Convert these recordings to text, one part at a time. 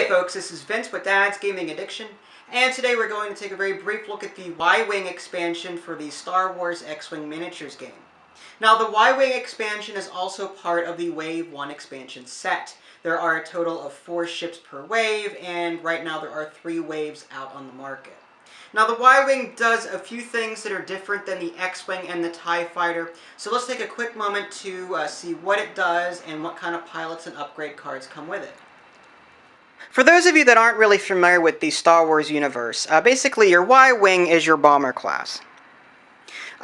Hey folks, this is Vince with Dad's Gaming Addiction, and today we're going to take a very brief look at the YWing expansion for the Star Wars X-Wing miniatures game. Now the YWing expansion is also part of the Wave 1 expansion set. There are a total of 4 ships per wave, and right now there are 3 waves out on the market. Now the YWing does a few things that are different than the X-Wing and the TIE Fighter, so let's take a quick moment to see what it does and what kind of pilots and upgrade cards come with it. For those of you that aren't really familiar with the Star Wars universe, basically your Y-Wing is your bomber class.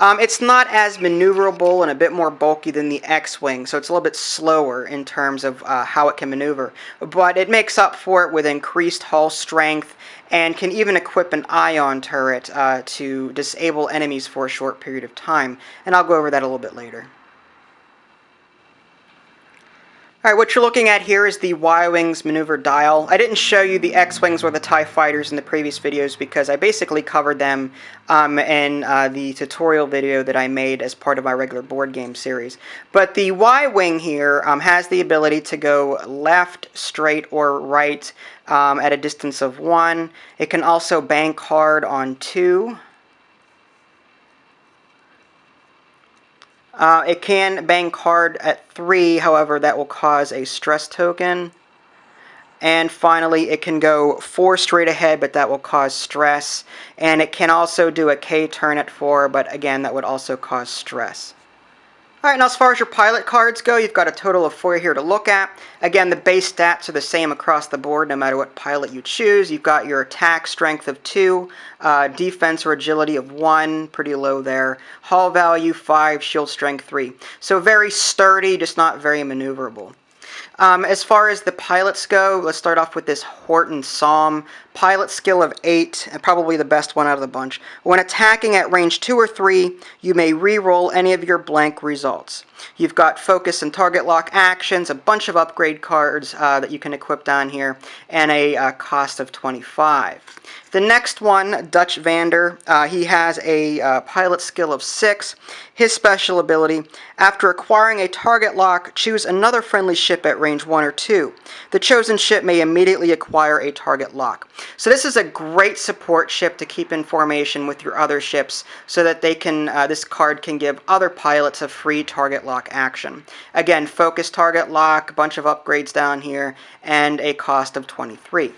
It's not as maneuverable and a bit more bulky than the X-Wing, so it's a little bit slower in terms of how it can maneuver. But it makes up for it with increased hull strength and can even equip an ion turret to disable enemies for a short period of time. And I'll go over that a little bit later. Alright, what you're looking at here is the Y-Wing's maneuver dial. I didn't show you the X-Wings or the TIE Fighters in the previous videos because I basically covered them in the tutorial video that I made as part of my regular board game series. But the Y-Wing here has the ability to go left, straight, or right at a distance of 1. It can also bank hard on 2. It can bank hard at 3, however that will cause a stress token. And finally it can go 4 straight ahead, but that will cause stress. And it can also do a K turn at 4, but again that would also cause stress. Alright, now as far as your pilot cards go, you've got a total of 4 here to look at. Again, the base stats are the same across the board no matter what pilot you choose. You've got your attack strength of 2, defense or agility of 1, pretty low there, hull value 5, shield strength 3. So very sturdy, just not very maneuverable. As far as the pilots go, let's start off with this Horton Psalm. Pilot skill of 8, and probably the best one out of the bunch. When attacking at range 2 or 3, you may re-roll any of your blank results. You've got focus and target lock actions, a bunch of upgrade cards that you can equip down here, and a cost of 25. The next one, Dutch Vander, he has a pilot skill of 6. His special ability, after acquiring a target lock, choose another friendly ship at range 1 or 2. The chosen ship may immediately acquire a target lock. So this is a great support ship to keep in formation with your other ships so that they can, this card can give other pilots a free target lock action. Again, focus target lock, a bunch of upgrades down here, and a cost of 23.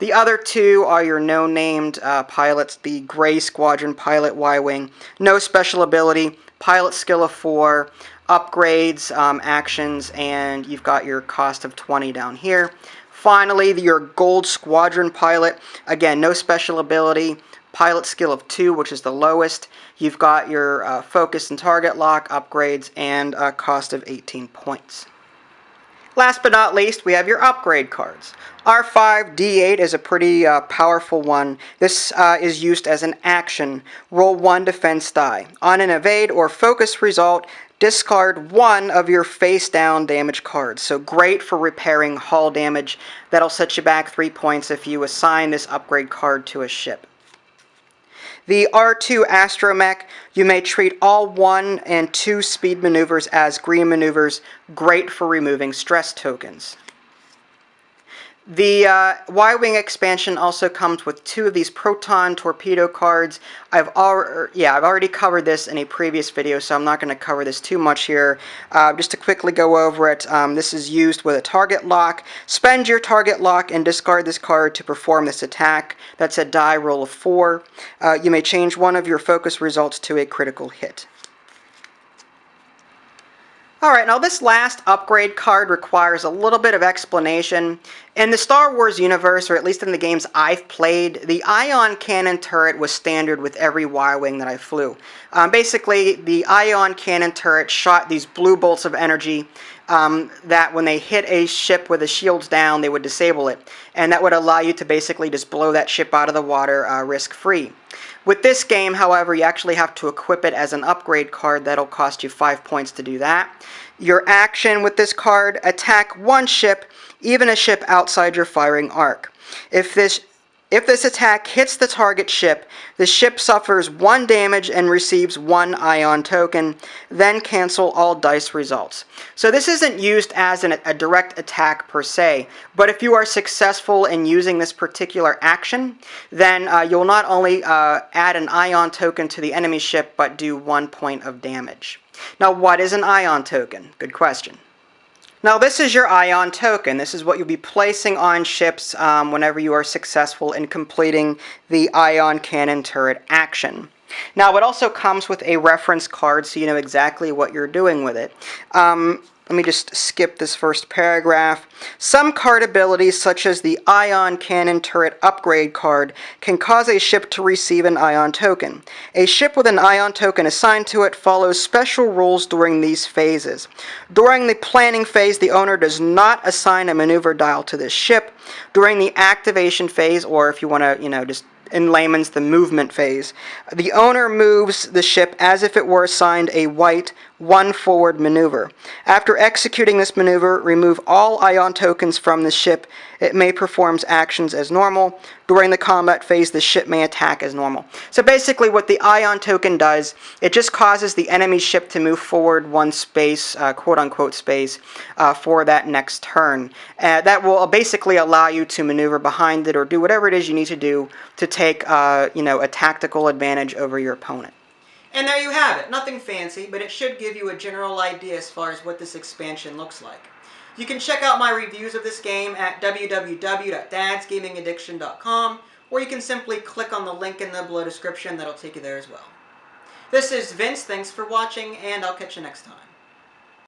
The other 2 are your no-named pilots, the Gray Squadron Pilot Y-Wing. No special ability, pilot skill of 4, upgrades, actions, and you've got your cost of 20 down here. Finally, your Gold Squadron Pilot, again, no special ability, pilot skill of 2, which is the lowest. You've got your focus and target lock, upgrades, and a cost of 18 points. Last but not least, we have your upgrade cards. R5D8 is a pretty powerful one. This is used as an action. Roll 1 defense die. On an evade or focus result, discard 1 of your face-down damage cards. So great for repairing hull damage. That'll set you back 3 points if you assign this upgrade card to a ship. The R2 Astromech, you may treat all 1 and 2 speed maneuvers as green maneuvers, great for removing stress tokens. The Y-Wing expansion also comes with 2 of these Proton Torpedo cards. I've already covered this in a previous video, so I'm not going to cover this too much here. Just to quickly go over it, this is used with a target lock. Spend your target lock and discard this card to perform this attack. That's a die roll of 4. You may change 1 of your focus results to a critical hit. Alright, now this last upgrade card requires a little bit of explanation. In the Star Wars universe, or at least in the games I've played, the ion cannon turret was standard with every Y-Wing that I flew. Basically, the ion cannon turret shot these blue bolts of energy that when they hit a ship with the shields down, they would disable it. And that would allow you to basically just blow that ship out of the water risk-free. With this game, however, you actually have to equip it as an upgrade card. That'll cost you 5 points to do that. Your action with this card, attack 1 ship, even a ship outside your firing arc. If this If this attack hits the target ship, the ship suffers 1 damage and receives 1 ion token, then cancel all dice results. So this isn't used as a direct attack per se, but if you are successful in using this particular action, then you'll not only add an ion token to the enemy ship, but do 1 point of damage. Now, what is an ion token? Good question. Now this is your ion token. This is what you'll be placing on ships whenever you are successful in completing the ion cannon turret action. Now it also comes with a reference card so you know exactly what you're doing with it. Let me just skip this first paragraph. Some card abilities, such as the Ion Cannon Turret Upgrade card, can cause a ship to receive an Ion token. A ship with an Ion token assigned to it follows special rules during these phases. During the planning phase, the owner does not assign a maneuver dial to this ship. During the activation phase, or if you want to, just in layman's, the movement phase, the owner moves the ship as if it were assigned a white 1 forward maneuver. After executing this maneuver, remove all ion tokens from the ship. It may perform actions as normal. During the combat phase, the ship may attack as normal. So basically what the ion token does, it just causes the enemy ship to move forward 1 space, quote-unquote space, for that next turn. That will basically allow you to maneuver behind it or do whatever it is you need to do to take a tactical advantage over your opponent. And there you have it. Nothing fancy, but it should give you a general idea as far as what this expansion looks like. You can check out my reviews of this game at www.dadsgamingaddiction.com, or you can simply click on the link in the below description that'll take you there as well. This is Vince, thanks for watching, and I'll catch you next time.